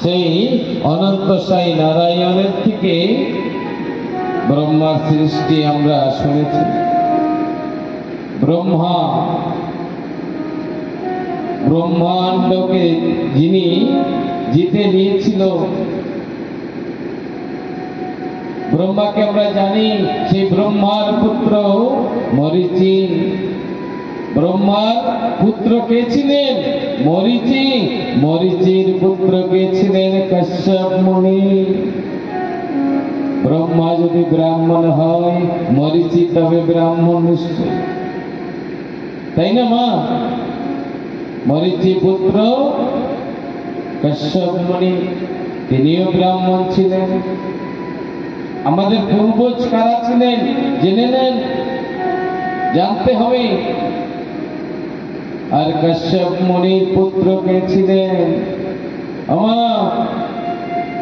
সেই অনন্ত সাই নারায়ণের থেকে ব্রহ্মার সৃষ্টি আমরা শুনেছি। ব্রহ্মা ব্রহ্মাণ্ডকে যিনি জিতে নিয়েছিল, ব্রহ্মাকে আমরা জানি, সেই ব্রহ্মার পুত্র মরীচি। ব্রহ্মার পুত্র কে ছিলেন? মরীচি। মরীচির পুত্র কে ছিলেন? কাশ্যপ মুনি। ব্রহ্মা যদি ব্রাহ্মণ হয়, মরীচি তবে ব্রাহ্মণ নিশ্চয়, তাই না মা? মরীচি পুত্র কাশ্যপ মুনি, তিনিও ব্রাহ্মণ ছিলেন। আমাদের পূর্বজ কারা ছিলেন জেনে নেন, জানতে হবে। আর কাশ্যপ মুনির পুত্র কে ছিলেন?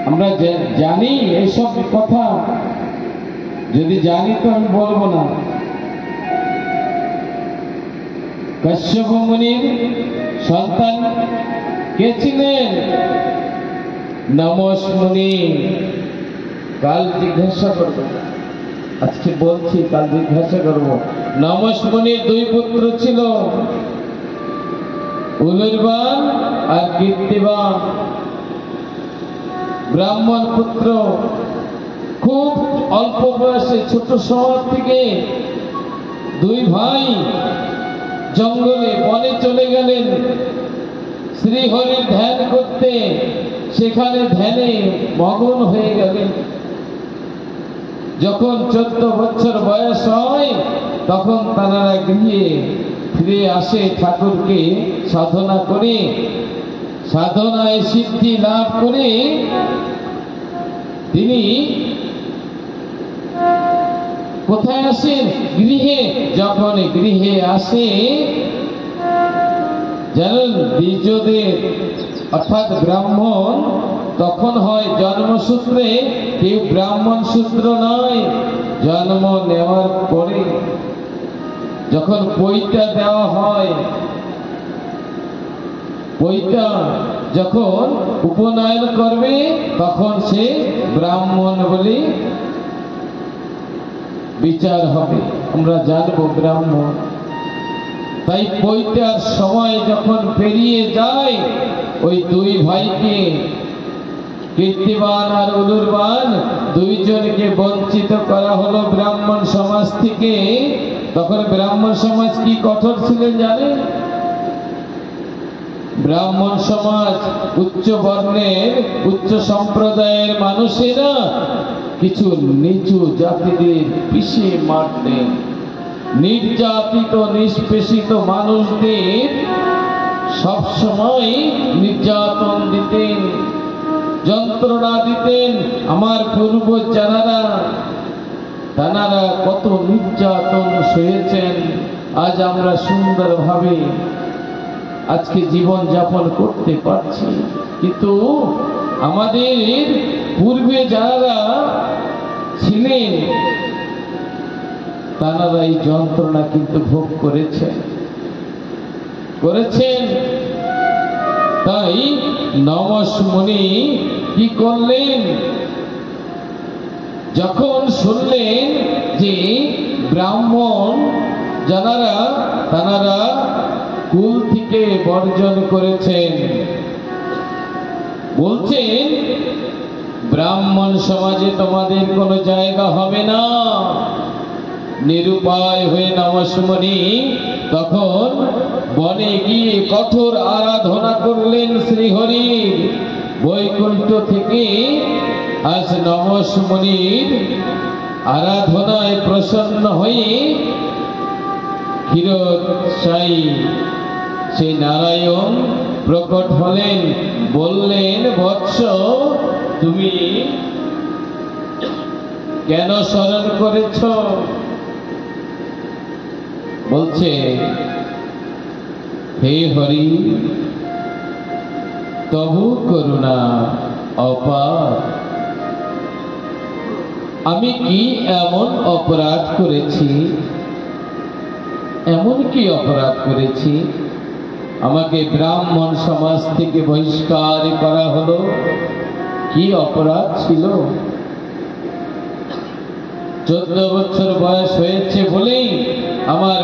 আমরা জানি এইসব কথা, যদি জানি তো আমি বলবো না। কাশ্যপ মুনির সন্তান কে ছিলেন? নমস মুনি। কাল জিজ্ঞাসা করবো, আজকে বলছি, কাল জিজ্ঞাসা করবো। নমস মুনির দুই পুত্র ছিল, উলুরবান আর কীর্তিবান। ব্রাহ্মণ পুত্র, খুব অল্প বয়সে, ছোট শহর থেকে দুই ভাই জঙ্গলে বনে চলে গেলেন শ্রীহরির ধ্যান করতে। সেখানে ধ্যানে মগ্ন হয়ে গেলেন। যখন 14 বছর বয়স হয়, তখন তারা গৃহে ফিরে আসে ঠাকুরকে সাধনা করে। সাধনায় সিদ্ধি লাভ করে তিনি কোথায় আসেন? গৃহে। যখন গৃহে আসে, জানেন দ্বিজদের অর্থাৎ ব্রাহ্মণ তখন হয় জন্মসূত্রে, কেউ ব্রাহ্মণ সূত্র নয়। জন্ম নেওয়ার পরে যখন পৈতা দেওয়া হয়, পৈতা যখন উপনয়ন করবে, তখন সে ব্রাহ্মণ বলে বিচার হবে, আমরা জানবো ব্রাহ্মণ। তাই পৈতার সময় যখন পেরিয়ে যায়, ওই দুই ভাইকে, কীর্তিবান আর উলুরবান, দুইজনকে বঞ্চিত করা হলো ব্রাহ্মণ সমাজ থেকে। তখন ব্রাহ্মণ সমাজ কি কঠোর ছিলেন জানেন? ব্রাহ্মণ সমাজ উচ্চ বর্ণের, উচ্চ সম্প্রদায়ের মানুষেরা কিছু নিচু জাতিদের পিষে মারতেন। নির্যাতিত নিষ্পেষিত মানুষদের সবসময় নির্যাতন দিতেন, যন্ত্রণা দিতেন। আমার পূর্বজ তানারা কত নির্যাতন সয়েছেন, আজ আমরা সুন্দরভাবে আজকে জীবন যাপন করতে পারছি। কিন্তু আমাদের পূর্বে যারা ছিলেন, তারা এই যন্ত্রণা কিন্তু ভোগ করেছেন। তাই নমস মুনি কি করলেন? যখন শুনলেন যে ব্রাহ্মণ যারা, তারা কুল থেকে বর্জন করেছেন, বলছেন ব্রাহ্মণ সমাজে তোমাদের কোনো জায়গা হবে না। নিরুপায় হয়ে নমস মুনি তখন বনে গিয়ে কঠোর আরাধনা করলেন শ্রীহরি। বৈকুণ্ঠ থেকে আজ নমস মুনির আরাধনায় প্রসন্ন হয়ে ক্ষীরসাই সেই নারায়ণ প্রকট হলেন। বললেন, বৎস তুমি কেন স্মরণ করেছ? বলছে, হে হরি, তবু করুণা অপার। আমি কি এমন অপরাধ করেছি? এমন কি অপরাধ করেছি আমাকে ব্রাহ্মণ সমাজ থেকে বহিষ্কার করা হলো। কি অপরাধ ছিল? 14 বছর বয়স হয়েছে বলেই আমার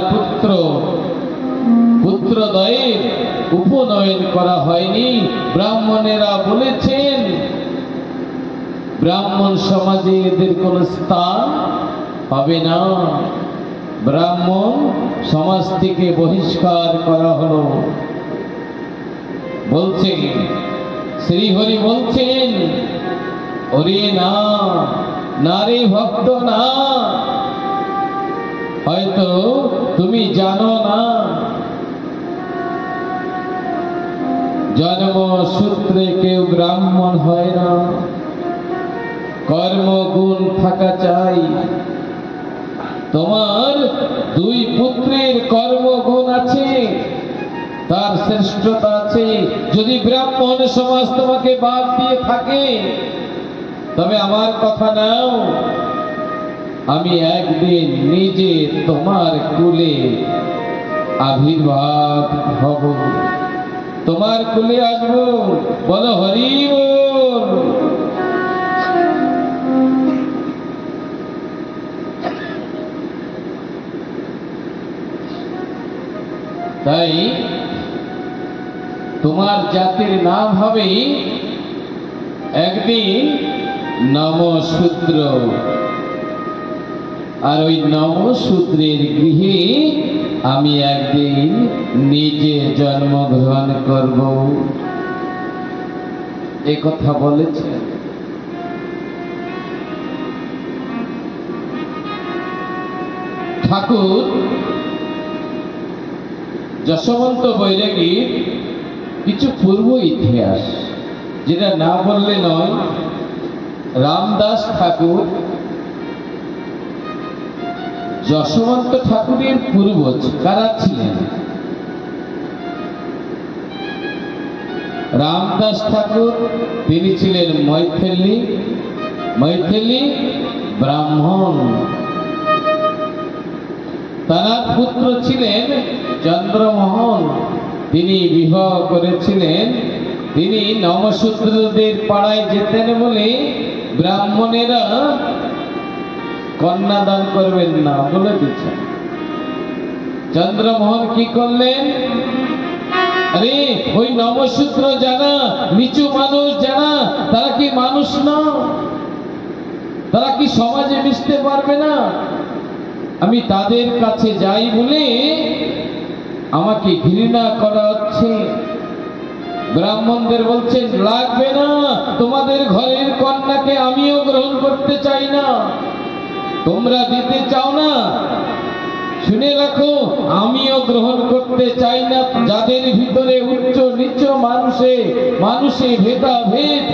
পুত্রদ্বয়ের উপনয়ন করা হয়নি। ব্রাহ্মণেরা বলেছেন ব্রাহ্মণ সমাজে এদের কোনো স্থান হবে না। ব্রাহ্মণ সমাজ থেকে বহিষ্কার করা হলো। বলছেন শ্রীহরি বলছেন, ওরে না, নারী ভক্ত না, হয়তো তুমি জানো না, জন্মসূত্রে কেউ ব্রাহ্মণ হয় না, কর্মগুণ থাকা চাই। তোমার 2 পুত্রের কর্মগুণ আছে, তার শ্রেষ্ঠতা আছে। যদি ব্রাহ্মণ সমাজ তোমাকে বাদ দিয়ে থাকে তবে আমার কথা নাও, আমি একদিন নিজে তোমার কুলে আবির্ভাব হব, তোমার কুলে আসবো। বলো হরি বল। তাই তোমার জাতির নাম হবে একদিন নমশূদ্র, আর ওই নমশূদ্রের গৃহে আমি একদিন নিজে জন্মগ্রহণ করব। এ কথা বলেছেন। ঠাকুর যশবন্ত বৈরাগীর কিছু পূর্ব ইতিহাস, যেটা না বললে নয়। রামদাস ঠাকুর যশবন্ত ঠাকুরের পূর্বজ কারা ছিলেন? রামদাস ঠাকুর তিনি ছিলেন মৈথিলি ব্রাহ্মণ। তার পুত্র ছিলেন চন্দ্রমোহন, তিনি বিবাহ করেছিলেন। তিনি নমশূদ্রদের পাড়ায় যেতেন বলে ব্রাহ্মণেরা কন্যাদান করবেন না বলে দিচ্ছেন। চন্দ্রমোহন কি করলেন? আরে ওই নমশূদ্র যারা, নিচু মানুষ যারা, তারা কি মানুষ না? তারা কি সমাজে মিশতে পারবে না? আমি তাদের কাছে যাই বলে আমাকে ঘৃণা করা হচ্ছে। ব্রাহ্মণদের বলছেন লাগবে না, তোমাদের ঘরের কন্যাকে আমিও গ্রহণ করতে চাই না। তোমরা দিতে চাও না, শুনে রাখো, আমিও গ্রহণ করতে চাই না। যাদের ভিতরে উচ্চ নিচ মানুষে ভেদাভেদ,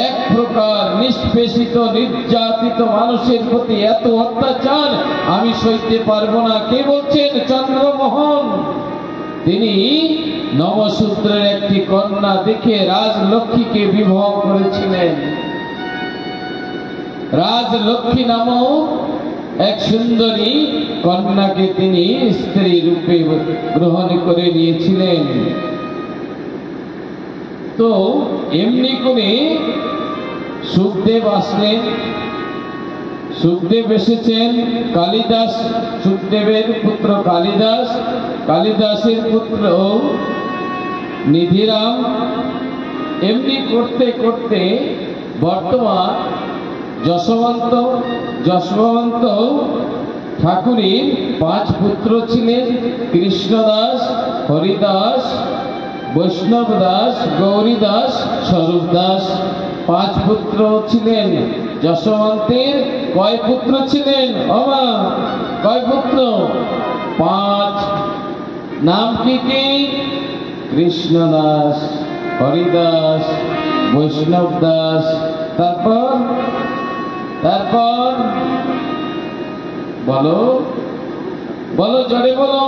এক প্রকার নিষ্পেষিত নির্যাতিত মানুষের প্রতি এত অত্যাচার আমি সইতে পারবো না। কে বলছেন? চন্দ্রমোহন। তিনি নমশূদ্রের একটি কন্যা দেখে রাজলক্ষ্মীকে বিবাহ করেছিলেন। রাজলক্ষ্মী নামক এক সুন্দরী কন্যাকে তিনি স্ত্রী রূপে গ্রহণ করে নিয়েছিলেন। তো এমনি করে সুখদেব আসলেন। সুখদেব এসেছেন। কালিদাস, সুখদেবের পুত্র কালিদাস, কালিদাসের পুত্র নিধিরাম। এমনি করতে করতে বর্তমান যশবন্ত ঠাকুরের 5 পুত্র ছিলেন। কৃষ্ণদাস, হরিদাস, বৈষ্ণব দাস, গৌরী দাস, স্বরূপ দাস। 5 পুত্র ছিলেন। যশবন্তের কয় পুত্র ছিলেন? ওমা, কয় পুত্র? 5। নাম কি কি? কৃষ্ণদাস, হরিদাস, বৈষ্ণব দাস। তারপর বলো বলো, জোরে বলো।